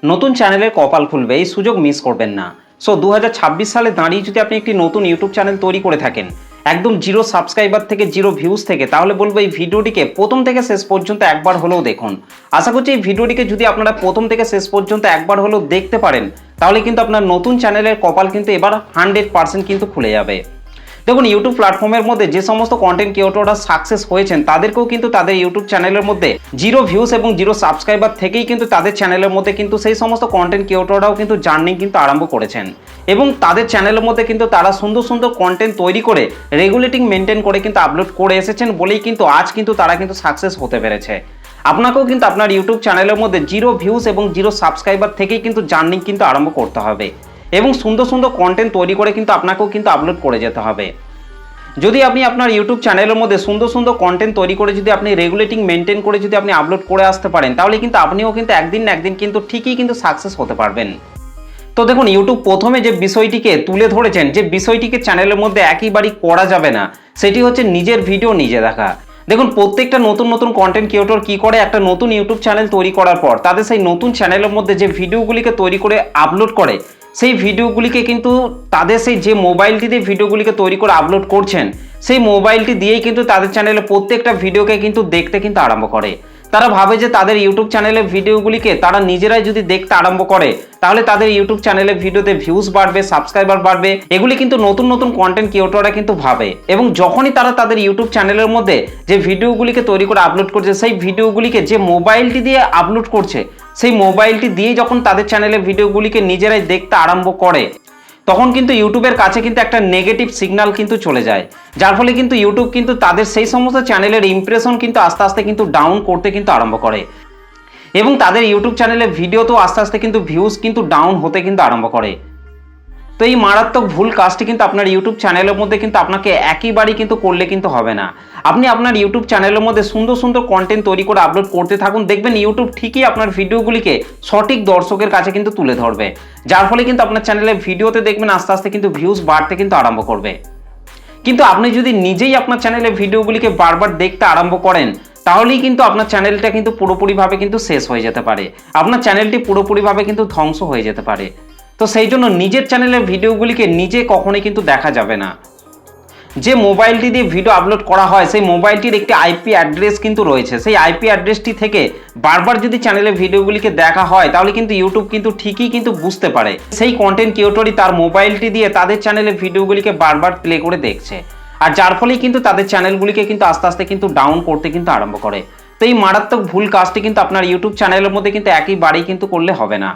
নতুন চ্যানেলের কপাল খুলবে, এই সুযোগ মিস করবেন না। সো 2026 সালে দাঁড়িয়ে যদি আপনি একটি নতুন ইউটিউব চ্যানেল তৈরি করে থাকেন, একদম জিরো সাবস্ক্রাইবার থেকে জিরো ভিউজ থেকে, তাহলে বলবো এই ভিডিওটিকে প্রথম থেকে শেষ পর্যন্ত একবার হলেও দেখুন। আশা করছি এই ভিডিওটিকে যদি আপনারা প্রথম থেকে শেষ পর্যন্ত একবার হলেও দেখতে পারেন, তাহলে কিন্তু আপনার নতুন চ্যানেলের কপাল কিন্তু এবার 100% কিন্তু খুলে যাবে। দেখুন, ইউটিউব প্ল্যাটফর্মের মধ্যে যে সমস্ত কন্টেন্ট ক্রিয়েটররা সাকসেস হয়েছেন, তাদেরকেও কিন্তু তাদের ইউটিউব চ্যানেলের মধ্যে জিরো ভিউজ এবং জিরো সাবস্ক্রাইবার থেকেই কিন্তু তাদের চ্যানেলের মধ্যে কিন্তু সেই সমস্ত কন্টেন্ট ক্রিয়েটররাও কিন্তু জার্নি কিন্তু আরম্ভ করেছেন এবং তাদের চ্যানেলের মধ্যে কিন্তু তারা সুন্দর সুন্দর কন্টেন্ট তৈরি করে রেগুলেটিং মেনটেন করে কিন্তু আপলোড করে এসেছেন বলেই কিন্তু আজ কিন্তু তারা কিন্তু সাকসেস হতে পেরেছে। আপনাকেও কিন্তু আপনার ইউটিউব চ্যানেলের মধ্যে জিরো ভিউজ এবং জিরো সাবস্ক্রাইবার থেকেই কিন্তু জার্নি কিন্তু আরম্ভ করতে হবে এবং সুন্দর সুন্দর কন্টেন্ট তৈরি করে কিন্তু আপনাকেও কিন্তু আপলোড করে যেতে হবে। যদি আপনি আপনার ইউটিউব চ্যানেলের মধ্যে সুন্দর সুন্দর কন্টেন্ট তৈরি করে যদি আপনি রেগুলেটিং মেনটেন করে যদি আপনি আপলোড করে আসতে পারেন, তাহলে কিন্তু আপনিও কিন্তু একদিন না একদিন কিন্তু ঠিকই কিন্তু সাকসেস হতে পারবেন। তো দেখুন, ইউটিউব প্রথমে যে বিষয়টিকে তুলে ধরেছেন, যে বিষয়টিকে চ্যানেলের মধ্যে একেবারেই করা যাবে না, সেটি হচ্ছে নিজের ভিডিও নিজে দেখা। দেখুন, প্রত্যেকটা নতুন নতুন কন্টেন্ট ক্রিয়েটর কি করে, একটা নতুন ইউটিউব চ্যানেল তৈরি করার পর তাদের সেই নতুন চ্যানেলের মধ্যে যে ভিডিওগুলিকে তৈরি করে আপলোড করে, সেই ভিডিওগুলিকে কিন্তু তাদের সেই যে মোবাইলটি দিয়ে ভিডিওগুলিকে তৈরি করে আপলোড করছেন, সেই মোবাইলটি দিয়েই কিন্তু তাদের চ্যানেলে প্রত্যেকটা ভিডিওকে কিন্তু দেখতে কিন্তু আরম্ভ করে। তারা ভাবে যে তাদের ইউটিউব চ্যানেলের ভিডিওগুলিকে তারা নিজেরাই যদি দেখতে আরম্ভ করে, তাহলে তাদের ইউটিউব চ্যানেলের ভিডিওতে ভিউজ বাড়বে, সাবস্ক্রাইবার বাড়বে। এগুলি কিন্তু নতুন নতুন কন্টেন্ট ক্রিয়েটররা কিন্তু ভাবে এবং যখনই তারা তাদের ইউটিউব চ্যানেলের মধ্যে যে ভিডিওগুলিকে তৈরি করে আপলোড করছে, সেই ভিডিওগুলিকে যে মোবাইলটি দিয়ে আপলোড করছে, সেই মোবাইলটি দিয়েই যখন তাদের চ্যানেলের ভিডিওগুলিকে নিজেরাই দেখতে আরম্ভ করে, তখন কিন্তু ইউটিউবের কাছে কিন্তু একটা নেগেটিভ সিগন্যাল কিন্তু চলে যায়, যার ফলে কিন্তু ইউটিউব কিন্তু তাদের সেই সমস্ত চ্যানেলের ইমপ্রেশন কিন্তু আস্তে আস্তে কিন্তু ডাউন করতে কিন্তু আরম্ভ করে এবং তাদের ইউটিউব চ্যানেলের ভিডিওতেও আস্তে আস্তে কিন্তু ভিউজ কিন্তু ডাউন হতে কিন্তু আরম্ভ করে। তো এই মারাত্মক ভুল কাজটি কিন্তু আপনার ইউটিউব চ্যানেলের মধ্যে কিন্তু আপনাকে একেবারেই কিন্তু করলে কিন্তু হবে না। আপনি আপনার ইউটিউব চ্যানেলের মধ্যে সুন্দর সুন্দর কন্টেন্ট তৈরি করে আপলোড করতে থাকুন, দেখবেন ইউটিউব ঠিকই আপনার ভিডিওগুলিকে সঠিক দর্শকের কাছে কিন্তু তুলে ধরবে, যার ফলে কিন্তু আপনার চ্যানেলের ভিডিওতে দেখবেন আস্তে আস্তে কিন্তু ভিউজ বাড়তে কিন্তু আরম্ভ করবে। কিন্তু আপনি যদি নিজেই আপনার চ্যানেলের ভিডিওগুলিকে বারবার দেখতে আরম্ভ করেন, তাহলেই কিন্তু আপনার চ্যানেলটা কিন্তু পুরোপুরিভাবে কিন্তু শেষ হয়ে যেতে পারে, আপনার চ্যানেলটি পুরোপুরিভাবে কিন্তু ধ্বংস হয়ে যেতে পারে। তো সেই জন্য নিজের চ্যানেলের ভিডিওগুলিকে নিজে কখনোই কিন্তু দেখা যাবে না। যে মোবাইলটি দিয়ে ভিডিও আপলোড করা হয়, সেই মোবাইলটির একটি আইপি অ্যাড্রেস কিন্তু রয়েছে। সেই আইপি অ্যাড্রেসটি থেকে বারবার যদি চ্যানেলের ভিডিওগুলিকে দেখা হয়, তাহলে কিন্তু ইউটিউব কিন্তু ঠিকই কিন্তু বুঝতে পারে সেই কন্টেন্ট ক্রিয়েটরই তার মোবাইলটি দিয়ে তাদের চ্যানেলের ভিডিওগুলিকে বারবার প্লে করে দেখছে, আর যার ফলেই কিন্তু তাদের চ্যানেলগুলিকে কিন্তু আস্তে আস্তে কিন্তু ডাউন করতে কিন্তু আরম্ভ করে। তো এই মারাত্মক ভুল কাজটি কিন্তু আপনার ইউটিউব চ্যানেলের মধ্যে কিন্তু একেবারেই কিন্তু করলে হবে না।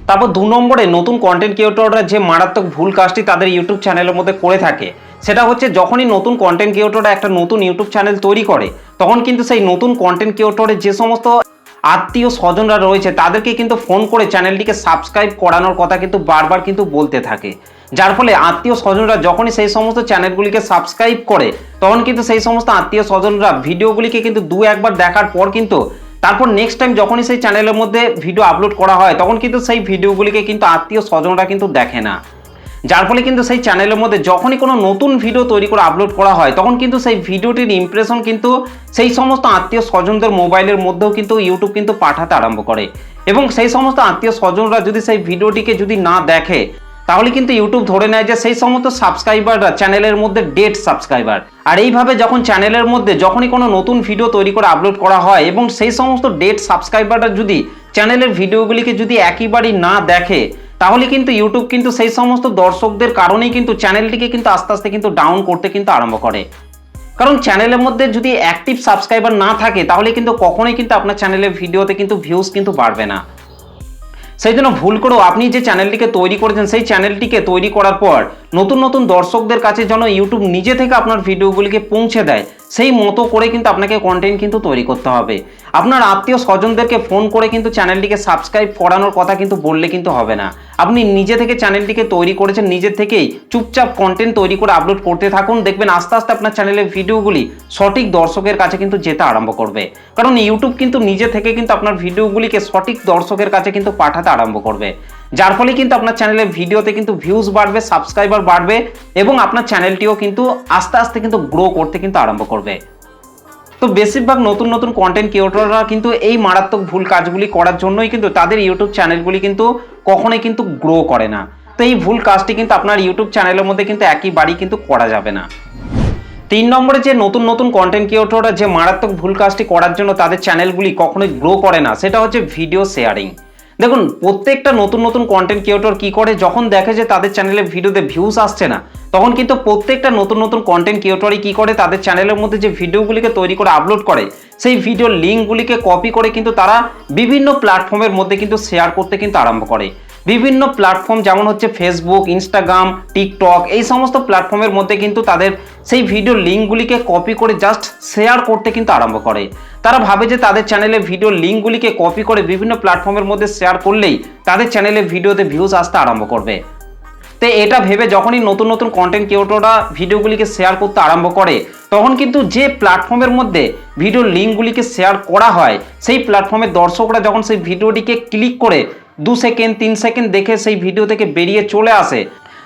তারপর 2 নম্বরে নতুন কন্টেন্ট ক্রিয়েটররা যে মারাত্মক ভুল কাজটি তাদের ইউটিউব চ্যানেলের মধ্যে করে থাকে, সেটা হচ্ছে যখনই নতুন কন্টেন্ট ক্রিয়েটররা একটা নতুন ইউটিউব চ্যানেল তৈরি করে, তখন কিন্তু সেই নতুন কন্টেন্ট ক্রিয়েটরের যে সমস্ত আত্মীয় স্বজনরা রয়েছে, তাদেরকে কিন্তু ফোন করে চ্যানেলটিকে সাবস্ক্রাইব করানোর কথা কিন্তু বারবার কিন্তু বলতে থাকে, যার ফলে আত্মীয় স্বজনরা যখনই সেই সমস্ত চ্যানেলগুলিকে সাবস্ক্রাইব করে, তখন কিন্তু সেই সমস্ত আত্মীয় স্বজনরা ভিডিওগুলিকে কিন্তু 2-1 বার দেখার পর কিন্তু তারপর নেক্সট টাইম যখনই সেই চ্যানেলের মধ্যে ভিডিও আপলোড করা হয়, তখন কিন্তু সেই ভিডিওগুলিকে কিন্তু আত্মীয় স্বজনরা কিন্তু দেখে না, যার ফলে কিন্তু সেই চ্যানেলের মধ্যে যখনই কোনো নতুন ভিডিও তৈরি করে আপলোড করা হয়, তখন কিন্তু সেই ভিডিওটির ইমপ্রেশন কিন্তু সেই সমস্ত আত্মীয় স্বজনদের মোবাইলের মধ্যেও কিন্তু ইউটিউব কিন্তু পাঠাতে আরম্ভ করে এবং সেই সমস্ত আত্মীয় স্বজনরা যদি সেই ভিডিওটিকে যদি না দেখে, তাহলে কিন্তু ইউটিউব ধরে নেয় যে সেই সমস্ত সাবস্ক্রাইবাররা চ্যানেলের মধ্যে ডেড সাবস্ক্রাইবার। আর এইভাবে যখন চ্যানেলের মধ্যে যখনই কোনো নতুন ভিডিও তৈরি করে আপলোড করা হয় এবং সেই সমস্ত ডেড সাবস্ক্রাইবাররা যদি চ্যানেলের ভিডিওগুলিকে যদি একেবারেই না দেখে, তাহলে কিন্তু ইউটিউব কিন্তু সেই সমস্ত দর্শকদের কারণেই কিন্তু চ্যানেলটিকে কিন্তু আস্তে আস্তে কিন্তু ডাউন করতে কিন্তু আরম্ভ করে। কারণ চ্যানেলের মধ্যে যদি অ্যাক্টিভ সাবস্ক্রাইবার না থাকে, তাহলে কিন্তু কখনোই কিন্তু আপনার চ্যানেলের ভিডিওতে কিন্তু ভিউজ কিন্তু বাড়বে না। সেই জন্য ভুল করেও আপনি যে চ্যানেলটিকে তৈরি করেছেন, সেই চ্যানেলটিকে তৈরি করার পর নতুন নতুন দর্শকদের কাছে যেন ইউটিউব নিজে থেকে আপনার ভিডিওগুলিকে পৌঁছে দেয়, সেই মতো করে কিন্তু আপনাকে কন্টেন্ট কিন্তু তৈরি করতে হবে। আপনার আত্মীয় স্বজনদেরকে ফোন করে কিন্তু চ্যানেলটিকে সাবস্ক্রাইব করানোর কথা কিন্তু বললে কিন্তু হবে না। আপনি নিজে থেকে চ্যানেলটিকে তৈরি করেছেন, নিজে থেকেই চুপচাপ কন্টেন্ট তৈরি করে আপলোড করতে থাকুন, দেখবেন আস্তে আস্তে আপনার চ্যানেলের ভিডিওগুলি সঠিক দর্শকের কাছে কিন্তু যেতে আরম্ভ করবে। কারণ ইউটিউব কিন্তু নিজে থেকে কিন্তু আপনার ভিডিওগুলিকে সঠিক দর্শকের কাছে কিন্তু পাঠাতে আরম্ভ করবে, যার ফলে কিন্তু আপনার চ্যানেলের ভিডিওতে কিন্তু ভিউজ বাড়বে, সাবস্ক্রাইবার বাড়বে এবং আপনার চ্যানেলটিও কিন্তু আস্তে আস্তে কিন্তু গ্রো করতে কিন্তু আরম্ভ করবে। তো তো বেশিরভাগ নতুন নতুন কন্টেন্ট ক্রিয়েটররা কিন্তু এই মারাত্মক ভুল কাজগুলি করার জন্যই কিন্তু তাদের ইউটিউব চ্যানেলগুলি কিন্তু কখনোই কিন্তু গ্রো করে না। তো এই ভুল কাজটি কিন্তু আপনার ইউটিউব চ্যানেলের মধ্যে কিন্তু একইবারই কিন্তু করা যাবে না। 3 নম্বরে যে নতুন নতুন কন্টেন্ট ক্রিয়েটররা যে মারাত্মক ভুল কাজটি করার জন্য তাদের চ্যানেলগুলি কখনোই গ্রো করে না, সেটা হচ্ছে ভিডিও শেয়ারিং। দেখুন, প্রত্যেকটা নতুন নতুন কন্টেন্ট ক্রিয়েটর কি করে, যখন দেখে যে তাদের চ্যানেলে ভিডিওতে ভিউজ আসছে না, তখন কিন্তু প্রত্যেকটা নতুন নতুন কন্টেন্ট ক্রিয়েটরই কি করে, তাদের চ্যানেলের মধ্যে যে ভিডিওগুলিকে তৈরি করে আপলোড করে সেই ভিডিওর লিঙ্কগুলিকে কপি করে কিন্তু তারা বিভিন্ন প্ল্যাটফর্মের মধ্যে কিন্তু শেয়ার করতে কিন্তু আরম্ভ করে। বিভিন্ন প্ল্যাটফর্ম যেমন হচ্ছে ফেসবুক, ইনস্টাগ্রাম, টিকটক, এই সমস্ত প্ল্যাটফর্মের মধ্যে কিন্তু তাদের সেই ভিডিও লিঙ্কগুলিকে কপি করে জাস্ট শেয়ার করতে কিন্তু আরম্ভ করে। তারা ভাবে যে তাদের চ্যানেলে ভিডিও লিঙ্কগুলিকে কপি করে বিভিন্ন প্ল্যাটফর্মের মধ্যে শেয়ার করলেই তাদের চ্যানেলে ভিডিওতে ভিউজ আসতে আরম্ভ করবে। তো এটা ভেবে যখনই নতুন নতুন কন্টেন্ট ক্রিয়েটররা ভিডিওগুলিকে শেয়ার করতে আরম্ভ করে, তখন কিন্তু যে প্ল্যাটফর্মের মধ্যে ভিডিও লিঙ্কগুলিকে শেয়ার করা হয় সেই প্ল্যাটফর্মের দর্শকরা যখন সেই ভিডিওটিকে ক্লিক করে 2 সেকেন্ড 3 সেকেন্ড দেখে সেই ভিডিও থেকে বেরিয়ে চলে আসে,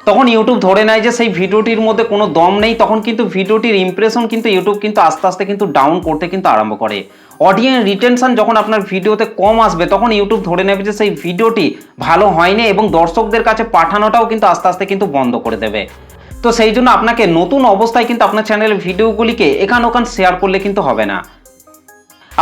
তখন ইউটিউব ধরে নেয় যে সেই ভিডিওটির মধ্যে কোনো দম নেই। তখন কিন্তু ভিডিওটির ইমপ্রেশন কিন্তু ইউটিউব কিন্তু আস্তে আস্তে কিন্তু ডাউন করতে কিন্তু আরম্ভ করে। অডিয়েন্স রিটেনশন যখন আপনার ভিডিওতে কম আসবে, তখন ইউটিউব ধরে নেবে যে সেই ভিডিওটি ভালো হয়নি এবং দর্শকদের কাছে পাঠানোটাও কিন্তু আস্তে আস্তে কিন্তু বন্ধ করে দেবে। তো সেই জন্য আপনাকে নতুন অবস্থায় কিন্তু আপনার চ্যানেলের ভিডিওগুলিকে এখান ওখান শেয়ার করলে কিন্তু হবে না।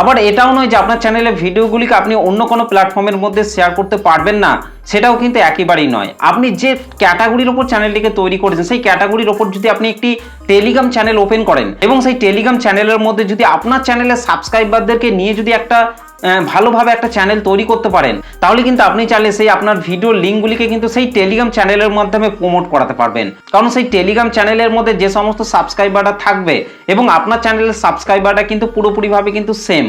আবার এটাও নয় যে আপনার চ্যানেলের ভিডিওগুলিকে আপনি অন্য কোনো প্ল্যাটফর্মের মধ্যে শেয়ার করতে পারবেন না, সেটাও কিন্তু একেবারেই নয়। আপনি যে ক্যাটাগরির ওপর চ্যানেলটিকে তৈরি করেছেন সেই ক্যাটাগরির ওপর যদি আপনি একটি টেলিগ্রাম চ্যানেল ওপেন করেন এবং সেই টেলিগ্রাম চ্যানেলের মধ্যে যদি আপনার চ্যানেলের সাবস্ক্রাইবারদেরকে নিয়ে যদি একটা ভালোভাবে একটা চ্যানেল তৈরি করতে পারেন, তাহলে কিন্তু আপনি চাইলে সেই আপনার ভিডিও লিঙ্কগুলিকে কিন্তু সেই টেলিগ্রাম চ্যানেলের মাধ্যমে প্রমোট করাতে পারবেন। কারণ সেই টেলিগ্রাম চ্যানেলের মধ্যে যে সমস্ত সাবস্ক্রাইবাররা থাকবে এবং আপনার চ্যানেলের সাবস্ক্রাইবাররা কিন্তু পুরোপুরিভাবে কিন্তু সেম,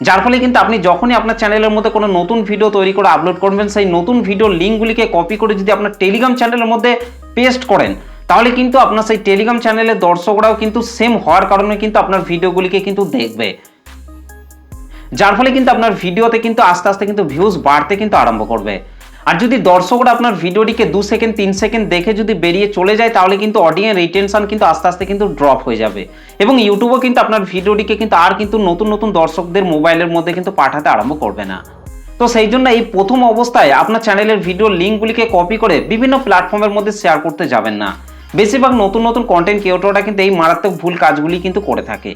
যার ফলে কিন্তু আপনি যখনই আপনার চ্যানেলের মধ্যে কোনো নতুন ভিডিও তৈরি করে আপলোড করবেন, সেই নতুন ভিডিও লিঙ্কগুলিকে কপি করে যদি আপনার টেলিগ্রাম চ্যানেলের মধ্যে পেস্ট করেন, তাহলে কিন্তু আপনার সেই টেলিগ্রাম চ্যানেলের দর্শকরাও কিন্তু সেম হওয়ার কারণে কিন্তু আপনার ভিডিওগুলিকে কিন্তু দেখবে, যার ফলে কিন্তু আপনার ভিডিওতে কিন্তু আস্তে আস্তে কিন্তু ভিউজ বাড়তে কিন্তু আরম্ভ করবে। আর যদি দর্শকরা আপনার ভিডিওটিকে 2 সেকেন্ড 3 সেকেন্ড দেখে যদি বেরিয়ে চলে যায়, তাহলে কিন্তু অডিয়েন্স রিটেনশন কিন্তু আস্তে আস্তে কিন্তু ড্রপ হয়ে যাবে এবং ইউটিউবও কিন্তু আপনার ভিডিওটিকে কিন্তু আর কিন্তু নতুন নতুন দর্শকদের মোবাইলের মধ্যে কিন্তু পাঠাতে আরম্ভ করবে না। তো সেই জন্য এই প্রথম অবস্থায় আপনার চ্যানেলের ভিডিও লিঙ্কগুলিকে কপি করে বিভিন্ন প্ল্যাটফর্মের মধ্যে শেয়ার করতে যাবেন না। বেশিরভাগ নতুন নতুন কন্টেন্ট ক্রিয়েটররা কিন্তু এই মারাত্মক ভুল কাজগুলি কিন্তু করে থাকে,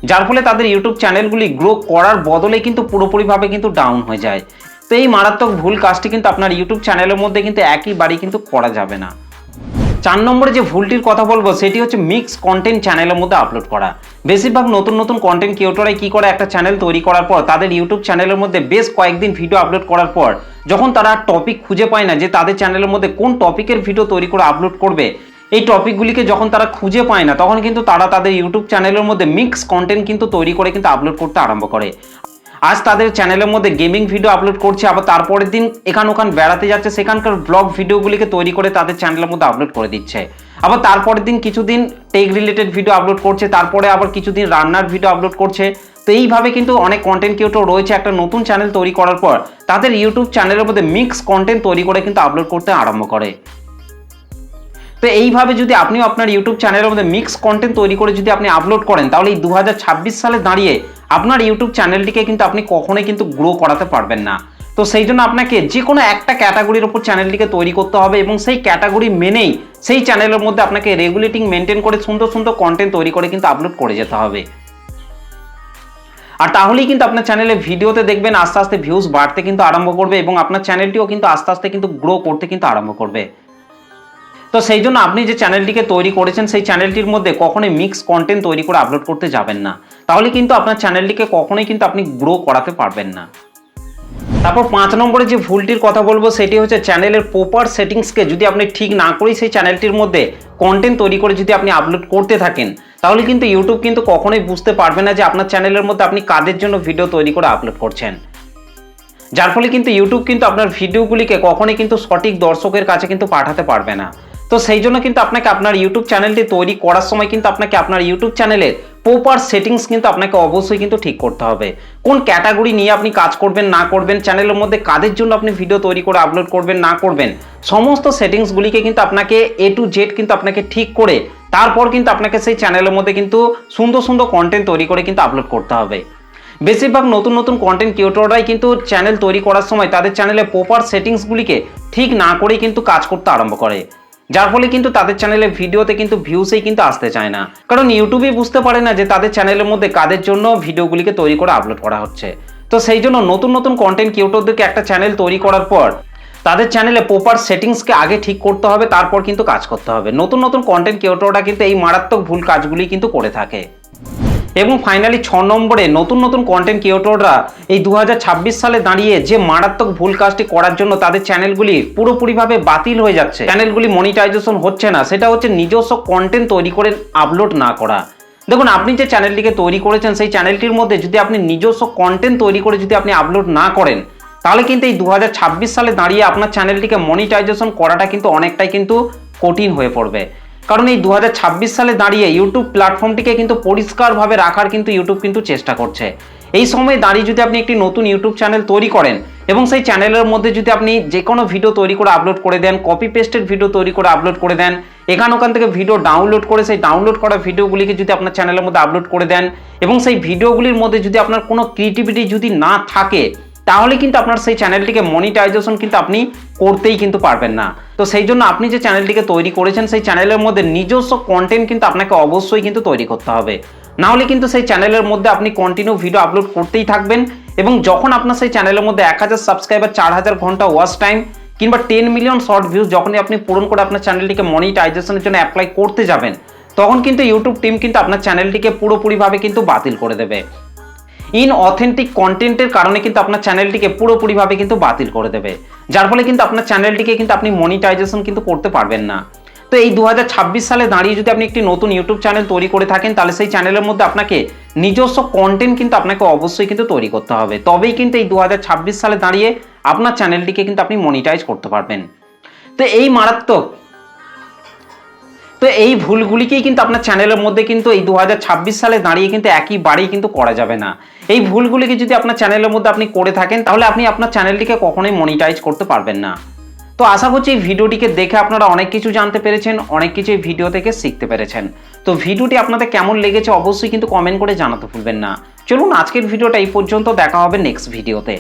যার ফলে তাদের ইউটিউব চ্যানেলগুলি গ্রো করার বদলে কিন্তু পুরোপুরিভাবে কিন্তু ডাউন হয়ে যায়। তো এই মারাত্মক ভুল কাজটি কিন্তু আপনার ইউটিউব চ্যানেলের মধ্যে কিন্তু একইবারই কিন্তু করা যাবে না। 4 নম্বরে যে ভুলটির কথা বলবো সেটি হচ্ছে মিক্স কন্টেন্ট চ্যানেলের মধ্যে আপলোড করা। বেশিরভাগ নতুন নতুন কন্টেন্ট ক্রিয়েটররাই কি করে, একটা চ্যানেল তৈরি করার পর তাদের ইউটিউব চ্যানেলের মধ্যে বেশ কয়েকদিন ভিডিও আপলোড করার পর যখন তারা টপিক খুঁজে পায় না যে তাদের চ্যানেলের মধ্যে কোন টপিকের ভিডিও তৈরি করে আপলোড করবে, এই টপিকগুলিকে যখন তারা খুঁজে পায় না, তখন কিন্তু তারা তাদের ইউটিউব চ্যানেলের মধ্যে মিক্স কন্টেন্ট কিন্তু তৈরি করে কিন্তু আপলোড করতে আরম্ভ করে। আজ তাদের চ্যানেলের মধ্যে গেমিং ভিডিও আপলোড করছে, আবার তারপরের দিন এখান ওখান বেড়াতে যাচ্ছে, সেখানকার ব্লগ ভিডিওগুলিকে তৈরি করে তাদের চ্যানেলের মধ্যে আপলোড করে দিচ্ছে। আবার তারপরের দিন কিছুদিন টেক রিলেটেড ভিডিও আপলোড করছে, তারপরে আবার কিছুদিন রান্নার ভিডিও আপলোড করছে। তো এইভাবে কিন্তু অনেক কন্টেন্ট ক্রিয়েটর রয়েছে একটা নতুন চ্যানেল তৈরি করার পর তাদের ইউটিউব চ্যানেলের মধ্যে মিক্স কন্টেন্ট তৈরি করে কিন্তু আপলোড করতে আরম্ভ করে। তো এইভাবে যদি আপনিও আপনার ইউটিউব চ্যানেলের মধ্যে মিক্স কন্টেন্ট তৈরি করে যদি আপনি আপলোড করেন, তাহলে এই 2026 সালে দাঁড়িয়ে আপনার ইউটিউব চ্যানেলটিকে কিন্তু আপনি কখনোই কিন্তু গ্রো করাতে পারবেন না। তো সেই জন্য আপনাকে যে কোনো একটা ক্যাটাগরির উপর চ্যানেলটিকে তৈরি করতে হবে এবং সেই ক্যাটাগরি মেনেই সেই চ্যানেলের মধ্যে আপনাকে রেগুলেটিং মেনটেন করে সুন্দর সুন্দর কন্টেন্ট তৈরি করে কিন্তু আপলোড করে যেতে হবে। আর তাহলেই কিন্তু আপনার চ্যানেলে ভিডিওতে দেখবেন আস্তে আস্তে ভিউজ বাড়তে কিন্তু আরম্ভ করবে এবং আপনার চ্যানেলটিও কিন্তু আস্তে আস্তে কিন্তু গ্রো করতে কিন্তু আরম্ভ করবে। তো সেই জন্য আপনি যে চ্যানেলটিকে তৈরি করেছেন সেই চ্যানেলটির মধ্যে কখনোই মিক্স কন্টেন্ট তৈরি করে আপলোড করতে যাবেন না, তাহলে কিন্তু আপনার চ্যানেলটিকে কখনোই কিন্তু আপনি গ্রো করাতে পারবেন না। তারপর 5 নম্বরে যে ভুলটির কথা বলবো সেটি হচ্ছে চ্যানেলের প্রপার সেটিংসকে যদি আপনি ঠিক না করেই সেই চ্যানেলটির মধ্যে কন্টেন্ট তৈরি করে যদি আপনি আপলোড করতে থাকেন, তাহলে কিন্তু ইউটিউব কিন্তু কখনোই বুঝতে পারবে না যে আপনার চ্যানেলের মধ্যে আপনি কাদের জন্য ভিডিও তৈরি করে আপলোড করছেন, যার ফলে কিন্তু ইউটিউব কিন্তু আপনার ভিডিওগুলিকে কখনোই কিন্তু সঠিক দর্শকের কাছে কিন্তু পাঠাতে পারবে না। তো সেই জন্য কিন্তু আপনাকে আপনার ইউটিউব চ্যানেলটি তৈরি করার সময় কিন্তু আপনাকে আপনার ইউটিউব চ্যানেলের প্রপার সেটিংস কিন্তু আপনাকে অবশ্যই কিন্তু ঠিক করতে হবে। কোন ক্যাটাগরি নিয়ে আপনি কাজ করবেন না করবেন, চ্যানেলের মধ্যে কাদের জন্য আপনি ভিডিও তৈরি করে আপলোড করবেন না করবেন, সমস্ত সেটিংসগুলিকে কিন্তু আপনাকে A to Z কিন্তু আপনাকে ঠিক করে তারপর কিন্তু আপনাকে সেই চ্যানেলের মধ্যে কিন্তু সুন্দর সুন্দর কন্টেন্ট তৈরি করে কিন্তু আপলোড করতে হবে। বেশিরভাগ নতুন নতুন কন্টেন্ট ক্রিয়েটররাই কিন্তু চ্যানেল তৈরি করার সময় তাদের চ্যানেলে প্রপার সেটিংসগুলিকে ঠিক না করেই কিন্তু কাজ করতে আরম্ভ করে, যার ফলে কিন্তু তাদের চ্যানেলের ভিডিওতে কিন্তু ভিউসই কিন্তু আসতে চায় না, কারণ ইউটিউবই বুঝতে পারে না যে তাদের চ্যানেলের মধ্যে কাদের জন্য ভিডিওগুলিকে তৈরি করে আপলোড করা হচ্ছে। তো সেই জন্য নতুন নতুন কন্টেন্ট ক্রিয়েটরদেরকে একটা চ্যানেল তৈরি করার পর তাদের চ্যানেলে প্রপার সেটিংসকে আগে ঠিক করতে হবে, তারপর কিন্তু কাজ করতে হবে। নতুন নতুন কন্টেন্ট ক্রিয়েটররা কিন্তু এই মারাত্মক ভুল কাজগুলি কিন্তু করে থাকে। এবং ফাইনালি 6 নম্বরে নতুন নতুন কন্টেন্ট ক্রিয়েটররা এই 2026 সালে দাঁড়িয়ে যে মারাত্মক ভুল কাজটি করার জন্য তাদের চ্যানেলগুলি পুরোপুরিভাবে বাতিল হয়ে যাচ্ছে, চ্যানেলগুলি মনিটাইজেশন হচ্ছে না, সেটা হচ্ছে নিজস্ব কন্টেন্ট তৈরি করে আপলোড না করা। দেখুন, আপনি যে চ্যানেলটিকে তৈরি করেছেন সেই চ্যানেলটির মধ্যে যদি আপনি নিজস্ব কন্টেন্ট তৈরি করে যদি আপনি আপলোড না করেন, তাহলে কিন্তু এই 2026 সালে দাঁড়িয়ে আপনার চ্যানেলটিকে মনিটাইজেশন করাটা কিন্তু অনেকটাই কিন্তু কঠিন হয়ে পড়বে। কারণ এই 2026 সালে দাঁড়িয়ে ইউটিউব প্ল্যাটফর্মটিকে কিন্তু পরিষ্কারভাবে রাখার কিন্তু ইউটিউব কিন্তু চেষ্টা করছে। এই সময় দাঁড়িয়ে যদি আপনি একটি নতুন ইউটিউব চ্যানেল তৈরি করেন এবং সেই চ্যানেলের মধ্যে যদি আপনি যে কোনো ভিডিও তৈরি করে আপলোড করে দেন, কপি পেস্টেড ভিডিও তৈরি করে আপলোড করে দেন, ওখান থেকে ভিডিও ডাউনলোড করে সেই ডাউনলোড করা ভিডিওগুলিকে যদি আপনার চ্যানেলের মধ্যে আপলোড করে দেন এবং সেই ভিডিওগুলির মধ্যে যদি আপনার কোনো ক্রিয়েটিভিটি যদি না থাকে, তাহলে কিন্তু আপনার সেই চ্যানেলটিকে মনিটাইজেশন কিন্তু আপনি করতেই কিন্তু পারবেন না। তো সেই জন্য আপনি যে চ্যানেলটিকে তৈরি করেছেন সেই চ্যানেলের মধ্যে নিজস্ব কন্টেন্ট কিন্তু আপনাকে অবশ্যই কিন্তু তৈরি করতে হবে, না হলে কিন্তু সেই চ্যানেলের মধ্যে আপনি কন্টিনিউ ভিডিও আপলোড করতেই থাকবেন এবং যখন আপনার সেই চ্যানেলের মধ্যে 1000 সাবস্ক্রাইবার, 4000 ঘন্টা ওয়াচ টাইম কিংবা 10 মিলিয়ন শর্ট ভিউজ যখনই আপনি পূরণ করে আপনার চ্যানেলটিকে মনিটাইজেশনের জন্য অ্যাপ্লাই করতে যাবেন, তখন কিন্তু ইউটিউব টিম কিন্তু আপনার চ্যানেলটিকে পুরোপুরিভাবে কিন্তু বাতিল করে দেবে। ইনঅথেন্টিক কন্টেন্টের কারণে কিন্তু আপনার চ্যানেলটিকে পুরোপুরিভাবে কিন্তু বাতিল করে দেবে, যার ফলে কিন্তু আপনার চ্যানেলটিকে কিন্তু আপনি মনিটাইজেশন কিন্তু করতে পারবেন না। তো এই 2026 সালে দাঁড়িয়ে যদি আপনি একটি নতুন ইউটিউব চ্যানেল তৈরি করে থাকেন, তাহলে সেই চ্যানেলের মধ্যে আপনাকে নিজস্ব কন্টেন্ট কিন্তু আপনাকে অবশ্যই কিন্তু তৈরি করতে হবে, তবেই কিন্তু এই 2026 সালে দাঁড়িয়ে আপনার চ্যানেলটিকে কিন্তু আপনি মনিটাইজ করতে পারবেন। তো এই ভুলগুলিকেই কিন্তু আপনার চ্যানেলের মধ্যে কিন্তু এই 2026 সালে দাঁড়িয়ে কিন্তু একইবারেই কিন্তু করা যাবে না। এই ভুলগুলিকে যদি আপনার চ্যানেলের মধ্যে আপনি করে থাকেন, তাহলে আপনি আপনার চ্যানেলটিকে কখনোই মনিটাইজ করতে পারবেন না। তো আশা করছি এই ভিডিওটিকে দেখে আপনারা অনেক কিছু জানতে পেরেছেন, অনেক কিছু এই ভিডিও থেকে শিখতে পেরেছেন। তো ভিডিওটি আপনাদের কেমন লেগেছে অবশ্যই কিন্তু কমেন্ট করে জানাতে ভুলবেন না। চলুন আজকের ভিডিওটা এই পর্যন্ত, দেখা হবে নেক্সট ভিডিওতে।